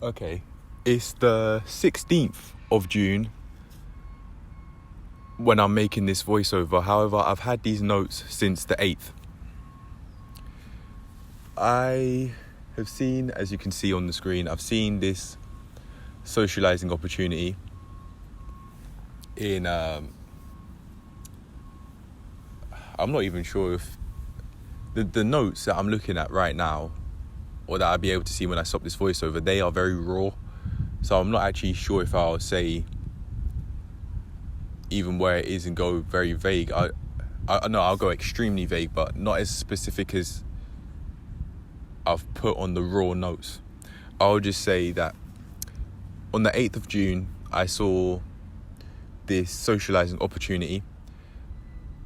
Okay, it's the 16th of June when I'm making this voiceover. However, I've had these notes since the 8th. I have seen, as you can see on the screen, I've seen this socializing opportunity in, I'm not even sure if the notes that I'm looking at right now, or that I'll be able to see when I stop this voiceover, they are very raw. So I'm not actually sure if I'll say even where it is and go very vague. I'll go extremely vague, but not as specific as I've put on the raw notes. I'll just say that on the 8th of June, I saw this socializing opportunity,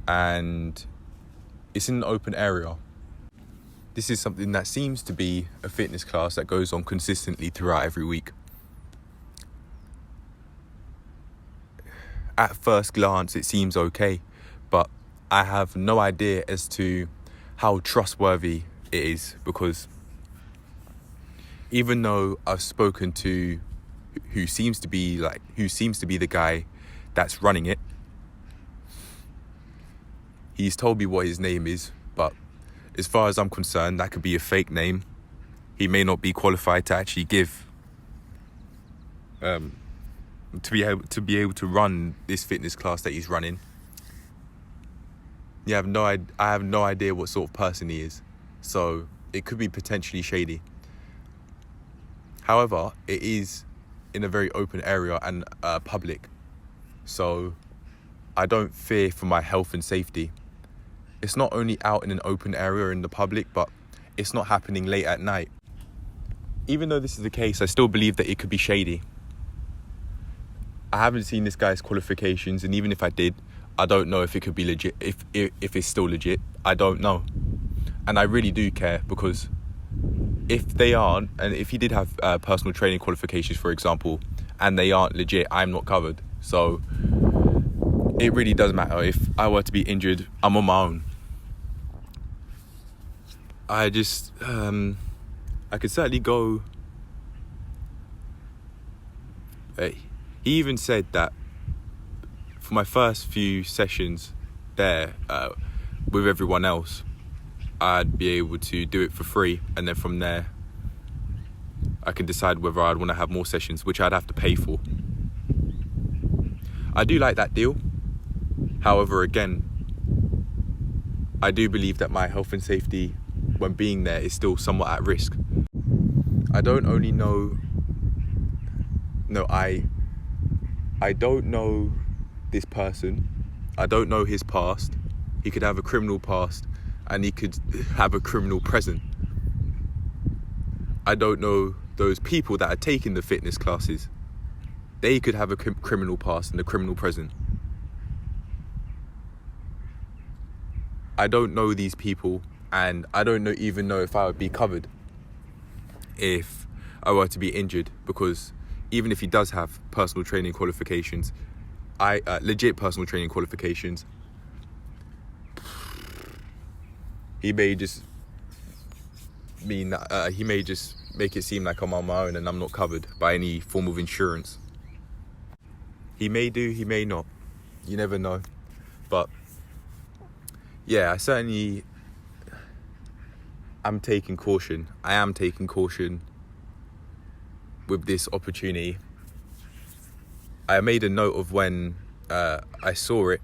and it's in an open area. This is something that seems to be a fitness class that goes on consistently throughout every week. At first glance, it seems okay, but I have no idea as to how trustworthy it is, because even though I've spoken to who seems to be the guy that's running it, he's told me what his name is, but as far as I'm concerned, that could be a fake name. He may not be qualified to actually give, to be able to run this fitness class that he's running. I have no idea what sort of person he is, so it could be potentially shady. However, it is in a very open area and public, so I don't fear for my health and safety. It's not only out in an open area in the public, but it's not happening late at night. Even though this is the case, I still believe that it could be shady. I haven't seen this guy's qualifications, and even if I did, I don't know if it could be legit, if it's still legit. I don't know. And I really do care, because if they aren't, and if he did have personal training qualifications, for example, and they aren't legit, I'm not covered. So it really does matter. If I were to be injured, I'm on my own. I could certainly go. He even said that for my first few sessions there with everyone else, I'd be able to do it for free, and then from there I can decide whether I'd want to have more sessions, which I'd have to pay for. I do like that deal. However, again, I do believe that my health and safety when being there is still somewhat at risk. I don't know this person. I don't know his past. He could have a criminal past, and he could have a criminal present. I don't know those people that are taking the fitness classes. They could have a criminal past and a criminal present. I don't know these people, and I don't even know if I would be covered if I were to be injured, because even if he does have personal training qualifications, legit personal training qualifications, he may just mean that he may just make it seem like I'm on my own and I'm not covered by any form of insurance. He may do, he may not. You never know. But yeah, I'm taking caution. I am taking caution with this opportunity. I made a note of when I saw it,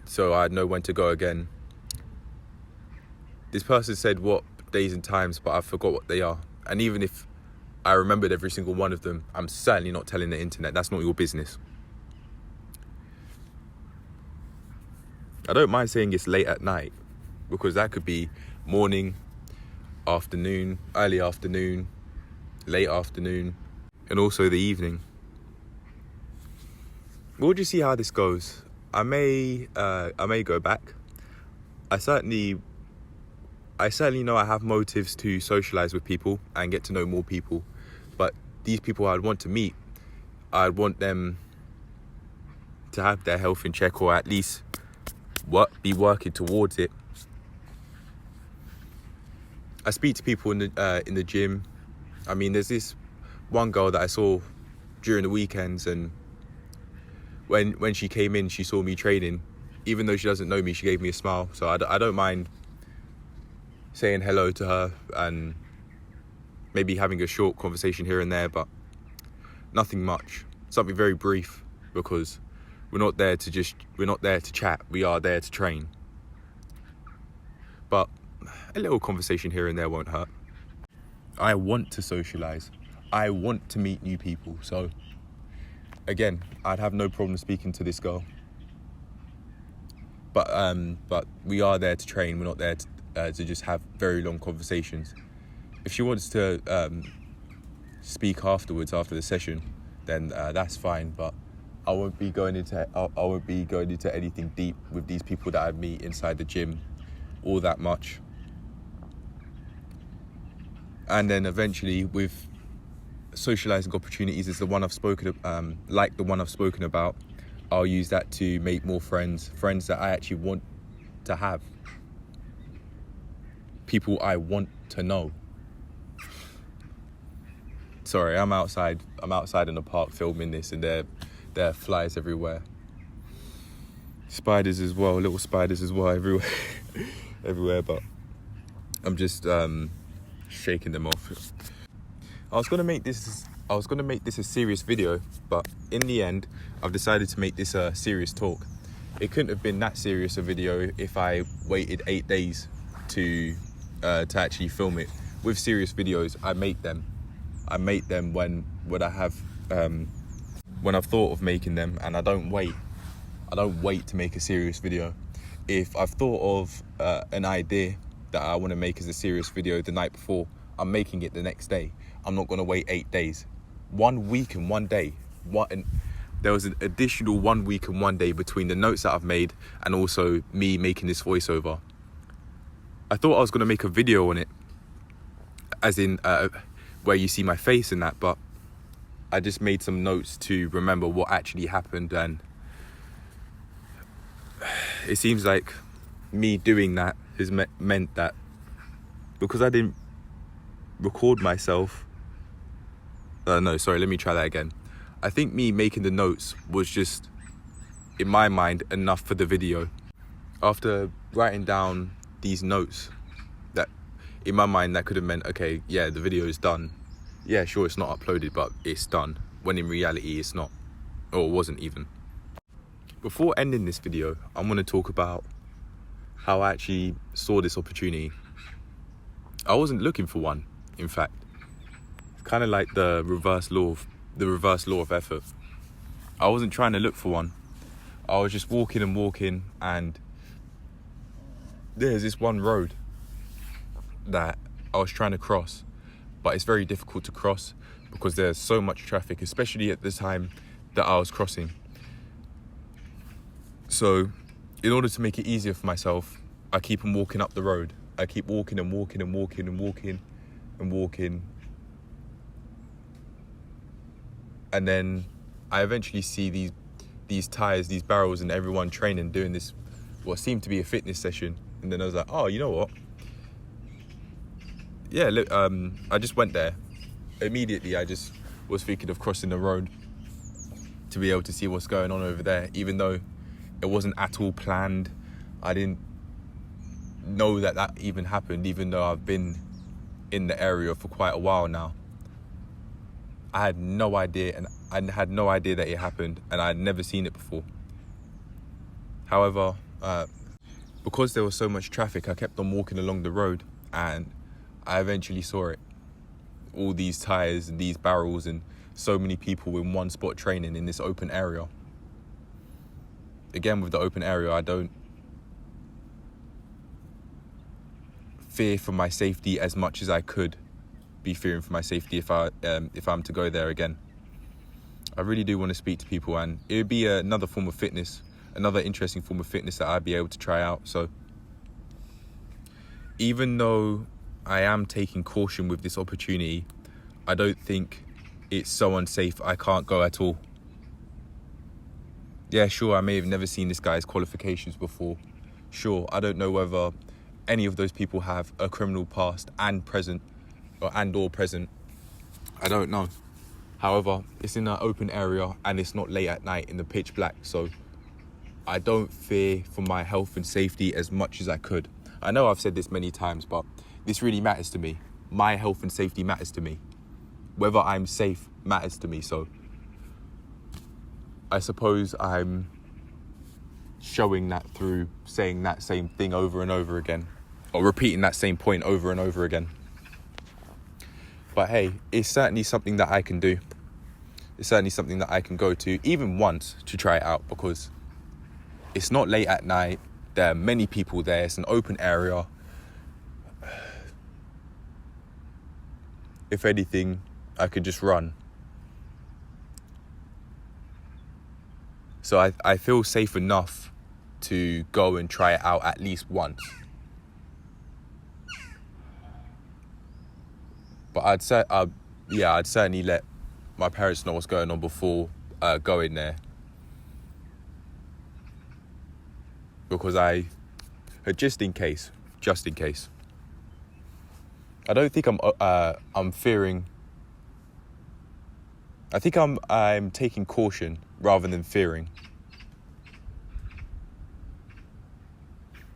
so I'd know when to go again. This person said what days and times, but I forgot what they are. And even if I remembered every single one of them, I'm certainly not telling the internet. That's not your business. I don't mind saying it's late at night, because that could be morning, afternoon, early afternoon, late afternoon, and also the evening. We'll just see how this goes. I may go back. I certainly know I have motives to socialize with people and get to know more people, but these people I'd want to meet, I'd want them to have their health in check, or at least be working towards it. I speak to people in the gym. I mean, there's this one girl that I saw during the weekends, and when she came in, she saw me training. Even though she doesn't know me, she gave me a smile. So I don't mind saying hello to her and maybe having a short conversation here and there, but nothing much. Something very brief, because we're not there to chat. We are there to train. But a little conversation here and there won't hurt. I want to socialise. I want to meet new people. So again, I'd have no problem speaking to this girl. But we are there to train. We're not there to just have very long conversations. If she wants to speak afterwards, after the session, then that's fine. But I won't be going into anything deep with these people that I meet inside the gym all that much. And then eventually, with socialising opportunities, is the one I've spoken about. I'll use that to make more friends that I actually want to have, people I want to know. Sorry, I'm outside in the park filming this, and there are flies everywhere. Spiders as well, little spiders as well everywhere. Everywhere, but I'm just shaking them off. I was gonna make this a serious video, but in the end, I've decided to make this a serious talk. It couldn't have been that serious a video if I waited 8 days to actually film it. With serious videos, I make them when I've thought of making them, and I don't wait to make a serious video. If I've thought of an idea that I want to make as a serious video the night before, I'm making it the next day. I'm not going to wait 8 days. 1 week and 1 day. There was an additional 1 week and 1 day between the notes that I've made and also me making this voiceover. I thought I was going to make a video on it, as in where you see my face and that, but I just made some notes to remember what actually happened, and it seems like me doing that has meant that because I didn't record myself. No, sorry, let me try that again. I think me making the notes was just, in my mind, enough for the video. After writing down these notes, that in my mind that could have meant, okay, yeah, the video is done. Yeah, sure, it's not uploaded, but it's done. When in reality, it's not, or it wasn't even. Before ending this video, I'm going to talk about how I actually saw this opportunity. I wasn't looking for one, in fact. It's kind of like the reverse law of effort. I wasn't trying to look for one. I was just walking, and there's this one road that I was trying to cross, but it's very difficult to cross because there's so much traffic, especially at the time that I was crossing. So in order to make it easier for myself, I keep on walking up the road. I keep walking. And then I eventually see these tires, these barrels, and everyone training, doing this, what seemed to be a fitness session. And then I was like, oh, you know what? Yeah, look, I just went there. Immediately, I just was thinking of crossing the road to be able to see what's going on over there, even though it wasn't at all planned. I didn't know that even happened, even though I've been in the area for quite a while now. I had no idea, and I had no idea that it happened, and I had never seen it before. However, because there was so much traffic, I kept on walking along the road, and I eventually saw it. All these tires and these barrels and so many people in one spot training in this open area. Again, with the open area, I don't fear for my safety as much as I could be fearing for my safety if I'm to go there again. I really do want to speak to people, and it would be another form of fitness, another interesting form of fitness that I'd be able to try out. So even though I am taking caution with this opportunity, I don't think it's so unsafe I can't go at all. Yeah, sure, I may have never seen this guy's qualifications before. Sure, I don't know whether any of those people have a criminal past and present. I don't know. However, it's in an open area and it's not late at night in the pitch black, so I don't fear for my health and safety as much as I could. I know I've said this many times, but this really matters to me. My health and safety matters to me. Whether I'm safe matters to me, so I suppose I'm showing that through saying that same thing over and over again, or repeating that same point over and over again. But hey, it's certainly something that I can do. It's certainly something that I can go to even once to try it out, because it's not late at night. There are many people there. It's an open area. If anything, I could just run. So I feel safe enough to go and try it out at least once. But I'd certainly let my parents know what's going on before going there, because just in case. I don't think I'm fearing. I think I'm taking caution rather than fearing.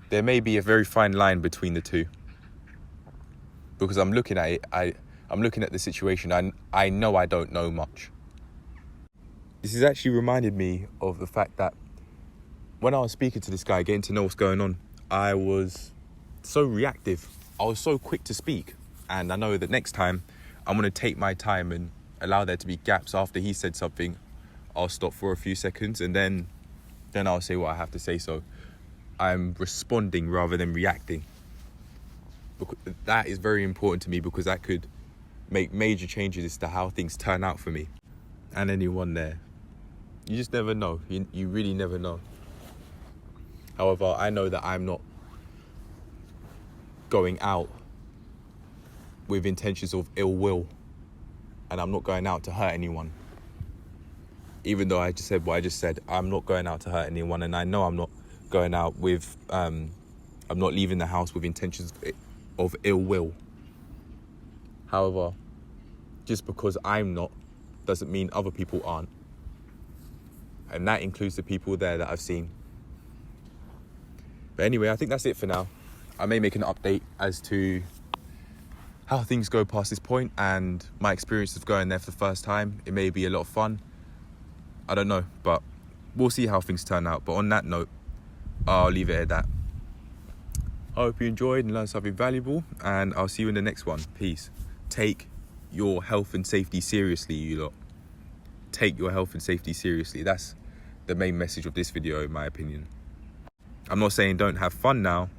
There may be a very fine line between the two, because I'm looking at it. I'm looking at the situation. I know I don't know much. This has actually reminded me of the fact that when I was speaking to this guy, getting to know what's going on, I was so reactive. I was so quick to speak. And I know that next time I'm going to take my time and allow there to be gaps after he said something. I'll stop for a few seconds and then I'll say what I have to say. So I'm responding rather than reacting. That is very important to me, because that could make major changes as to how things turn out for me and anyone there. You just never know. You really never know. However, I know that I'm not going out with intentions of ill will, and I'm not going out to hurt anyone. Even though I just said what I just said, I'm not going out to hurt anyone, and I know I'm not going out with, I'm not leaving the house with intentions of ill will. However, just because I'm not, doesn't mean other people aren't. And that includes the people there that I've seen. But anyway, I think that's it for now. I may make an update as to how things go past this point and my experience of going there for the first time. It may be a lot of fun. I don't know, but we'll see how things turn out. But on that note, I'll leave it at that. I hope you enjoyed and learned something valuable, and I'll see you in the next one. Peace. Take your health and safety seriously, you lot. Take your health and safety seriously. That's the main message of this video, in my opinion. I'm not saying don't have fun now.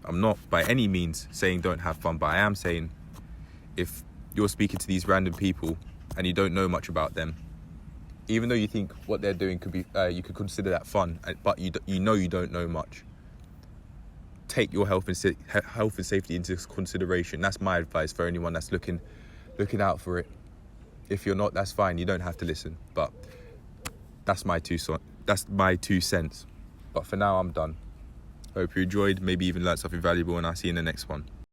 I'm not by any means saying don't have fun, but I am saying if you're speaking to these random people and you don't know much about them, even though you think what they're doing could be, you could consider that fun, but you know you don't know much. Take your health and safety into consideration. That's my advice for anyone that's looking out for it. If you're not, that's fine. You don't have to listen. But that's my 2 cents. But for now, I'm done. Hope you enjoyed, maybe even learned something valuable, and I'll see you in the next one.